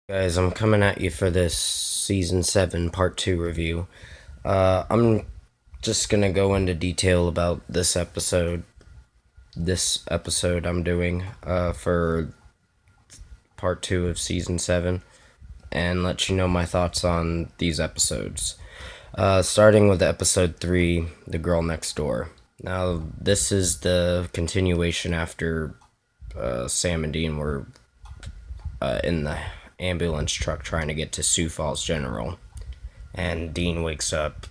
Guys, I'm coming at you for this season 7 part 2 review. I'm just gonna go into detail about this episode I'm doing for part 2 of season 7 and let you know my thoughts on these episodes. Starting with episode 3, The Girl Next Door. Now, this is the continuation after Sam and Dean were in the ambulance truck trying to get to Sioux Falls General. And Dean wakes up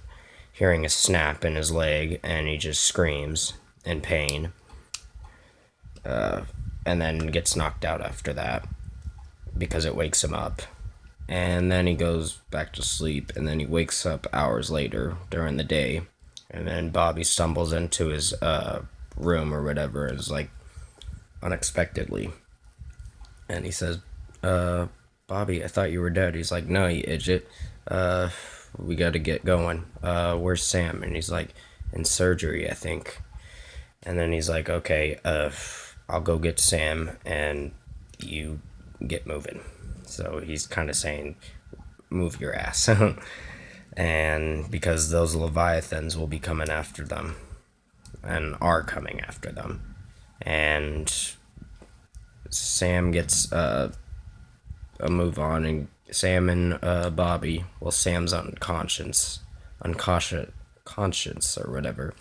hearing a snap in his leg and he just screams in pain. And then gets knocked out after that because it wakes him up. And then he goes back to sleep, and then he wakes up hours later during the day. And then Bobby stumbles into his room or whatever, is like unexpectedly. And he says, Bobby, I thought you were dead. He's like, no, you idiot. We gotta get going. Where's Sam? And he's like, in surgery, I think. And then he's like, okay, I'll go get Sam and you get moving. So he's kind of saying, move your ass. And because those Leviathans will be coming after them and are coming after them. And Sam gets a move on, and Sam and Bobby, well, Sam's unconscious or whatever.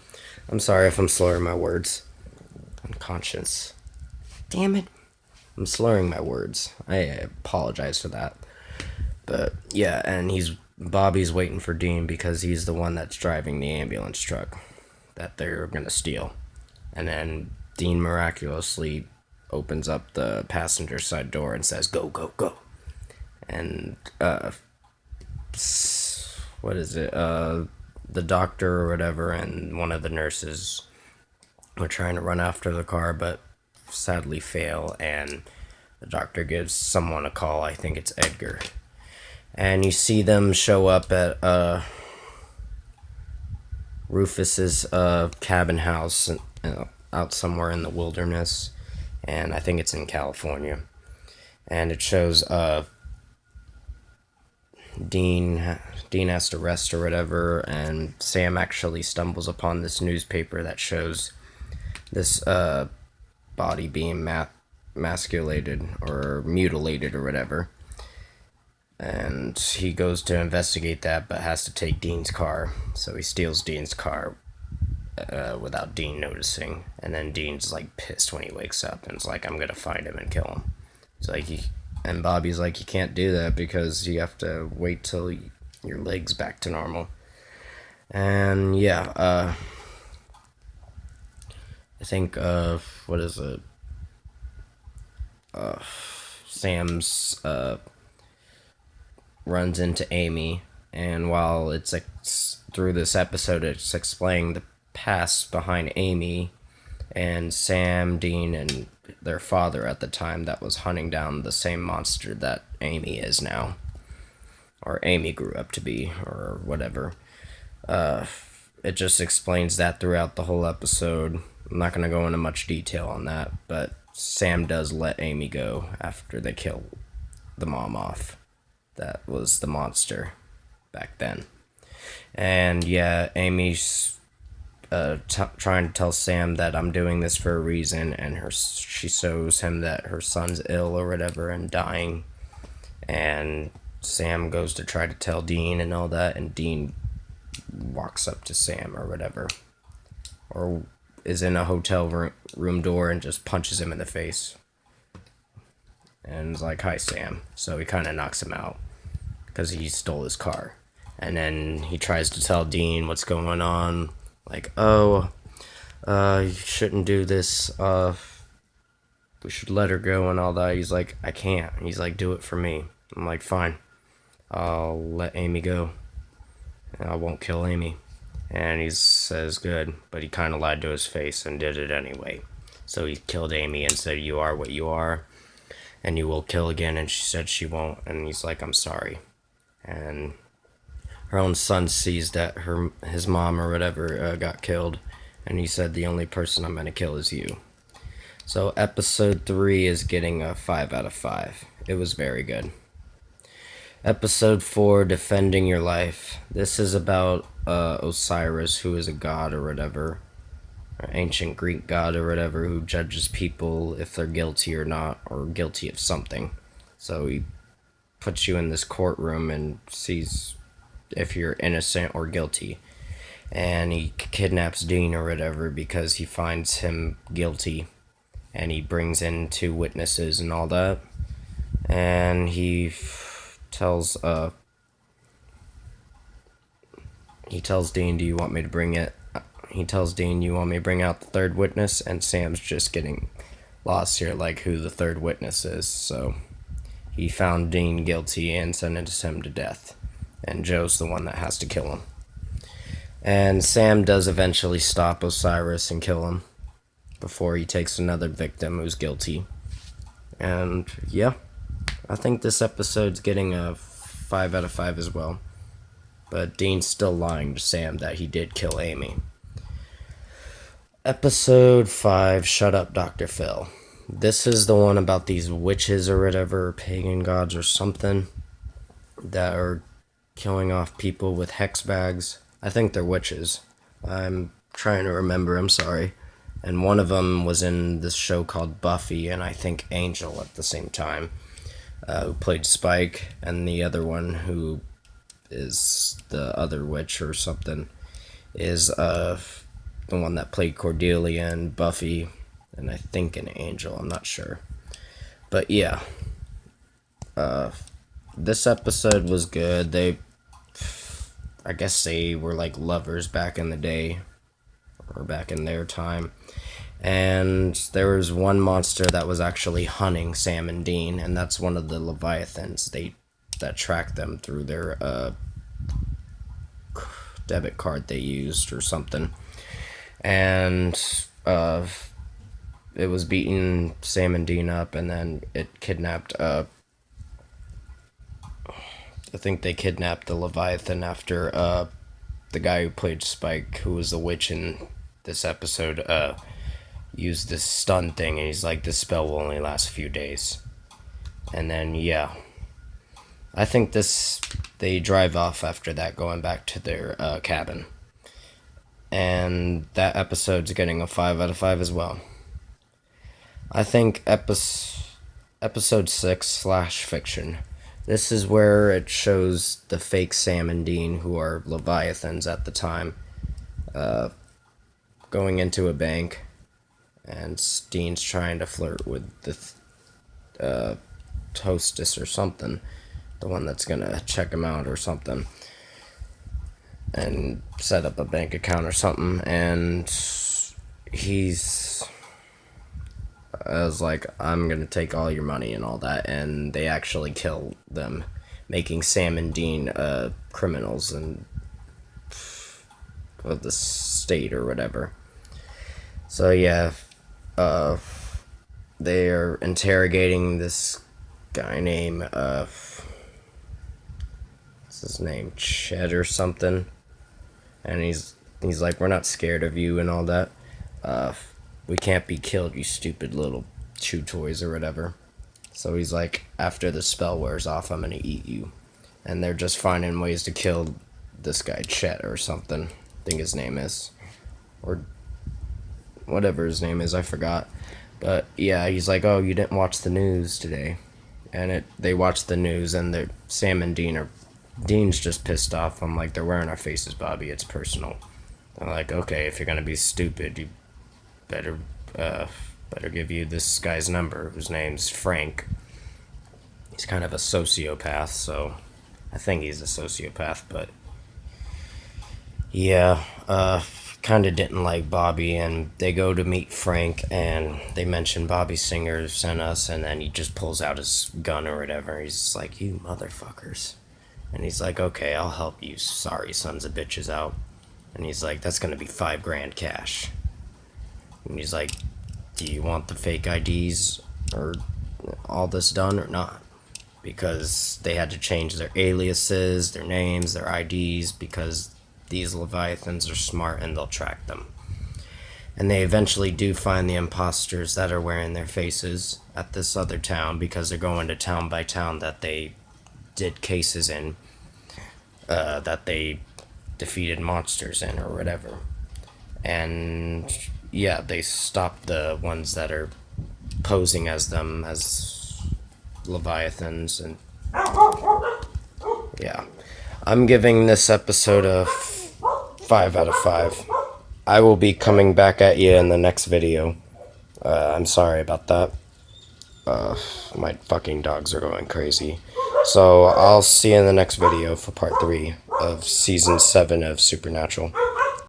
I'm sorry if I'm slurring my words. Unconscious. Damn it. I'm slurring my words. I apologize for that. But yeah, and Bobby's waiting for Dean because he's the one that's driving the ambulance truck that they're gonna steal. And then Dean miraculously opens up the passenger side door and says, "Go, go, go." And what is it? The doctor or whatever and one of the nurses were trying to run after the car, but sadly fail. And the doctor gives someone a call. I think it's Edgar. And you see them show up at Rufus's cabin house out somewhere in the wilderness, and I think it's in California. And it shows Dean has to rest or whatever, and Sam actually stumbles upon this newspaper that shows this body being masculated or mutilated or whatever. And he goes to investigate that, but has to take Dean's car. So he steals Dean's car without Dean noticing. And then Dean's like pissed when he wakes up and is like, I'm gonna find him and kill him. It's like and Bobby's like, you can't do that because you have to wait till your leg's back to normal. And yeah, I think what is it? Sam's runs into Amy, and while it's through this episode, it's explaining the past behind Amy and Sam, Dean, and their father at the time that was hunting down the same monster that Amy is now, or Amy grew up to be, or whatever. It just explains that throughout the whole episode. I'm not going to go into much detail on that, but Sam does let Amy go after they kill the mom off. That was the monster back then. And yeah, Amy's trying to tell Sam that I'm doing this for a reason, and she shows him that her son's ill or whatever and dying. And Sam goes to try to tell Dean and all that, and Dean walks up to Sam or whatever, or is in a hotel room door and just punches him in the face. And is like, "Hi, Sam." So he kind of knocks him out because he stole his car. And then he tries to tell Dean what's going on. Like, oh, you shouldn't do this. We should let her go and all that. He's like, I can't. He's like, do it for me. I'm like, fine. I'll let Amy go. I won't kill Amy. And he says, good. But he kind of lied to his face and did it anyway. So he killed Amy and said, you are what you are. And you will kill again. And she said she won't. And he's like, I'm sorry. And her own son sees that his mom or whatever got killed, and he said, the only person I'm gonna kill is you. So episode 3 is getting a 5 out of 5. It was very good. Episode 4, Defending Your Life. This is about Osiris, who is a god or whatever, or ancient Greek god or whatever, who judges people if they're guilty or not, or guilty of something. So he puts you in this courtroom and sees if you're innocent or guilty. And he kidnaps Dean or whatever because he finds him guilty. And he brings in 2 witnesses and all that. And tells he tells Dean, "Do you want me to bring it?" He tells Dean, "You want me to bring out the 3rd witness?" And Sam's just getting lost here, like who the 3rd witness is. So he found Dean guilty and sentenced him to death. And Joe's the one that has to kill him. And Sam does eventually stop Osiris and kill him before he takes another victim who's guilty. And yeah, I think this episode's getting a 5 out of 5 as well. But Dean's still lying to Sam that he did kill Amy. Episode 5, Shut Up, Dr. Phil. This is the one about these witches or whatever, pagan gods or something, that are killing off people with hex bags. I think they're witches. I'm trying to remember, I'm sorry. And one of them was in this show called Buffy, and I think Angel at the same time, who played Spike, and the other one, who is the other witch or something, is the one that played Cordelia in Buffy, and I think an Angel, I'm not sure. But yeah, this episode was good. I guess they were like lovers back in the day, or back in their time. And there was one monster that was actually hunting Sam and Dean, and that's one of the Leviathans that tracked them through their debit card they used or something. And it was beating Sam and Dean up, and then it kidnapped I think they kidnapped the Leviathan after the guy who played Spike, who was the witch in this episode, used this stun thing, and he's like, this spell will only last a few days. And then, yeah. I think they drive off after that, going back to their cabin. And that episode's getting a 5 out of 5 as well. I think episode 6, /fiction. This is where it shows the fake Sam and Dean, who are Leviathans at the time, going into a bank, and Dean's trying to flirt with the hostess or something, the one that's gonna check him out or something, and set up a bank account or something. And I was like, I'm gonna take all your money and all that, and they actually kill them, making Sam and Dean criminals and of the state or whatever. So yeah, they are interrogating this guy named what's his name, Chet or something, and he's like, we're not scared of you and all that. We can't be killed, you stupid little chew toys or whatever. So he's like, after the spell wears off, I'm gonna eat you. And they're just finding ways to kill this guy, Chet or something, I think his name is, or whatever his name is, I forgot. But yeah, he's like, oh, you didn't watch the news today. And they watch the news, and Sam and Dean's just pissed off. I'm like, they're wearing our faces, Bobby, it's personal. I'm like, okay, if you're gonna be stupid, you better give you this guy's number, whose name's Frank. He's kind of a sociopath, so I think he's a sociopath, but yeah, kind of didn't like Bobby, and they go to meet Frank, and they mention Bobby Singer sent us, and then he just pulls out his gun or whatever. He's like, you motherfuckers. And he's like, okay, I'll help you sorry sons of bitches out. And he's like, that's gonna be $5,000 cash. And he's like, do you want the fake IDs or all this done or not? Because they had to change their aliases, their names, their IDs, because these Leviathans are smart and they'll track them. And they eventually do find the imposters that are wearing their faces at this other town, because they're going to town by town that they did cases in, that they defeated monsters in or whatever. And yeah, they stopped the ones that are posing as them as leviathans. And yeah, I'm giving this episode a 5 out of 5. I will be coming back at you in the next video. I'm sorry about that. My fucking dogs are going crazy. So I'll see you in the next video for part 3 of season 7 of Supernatural.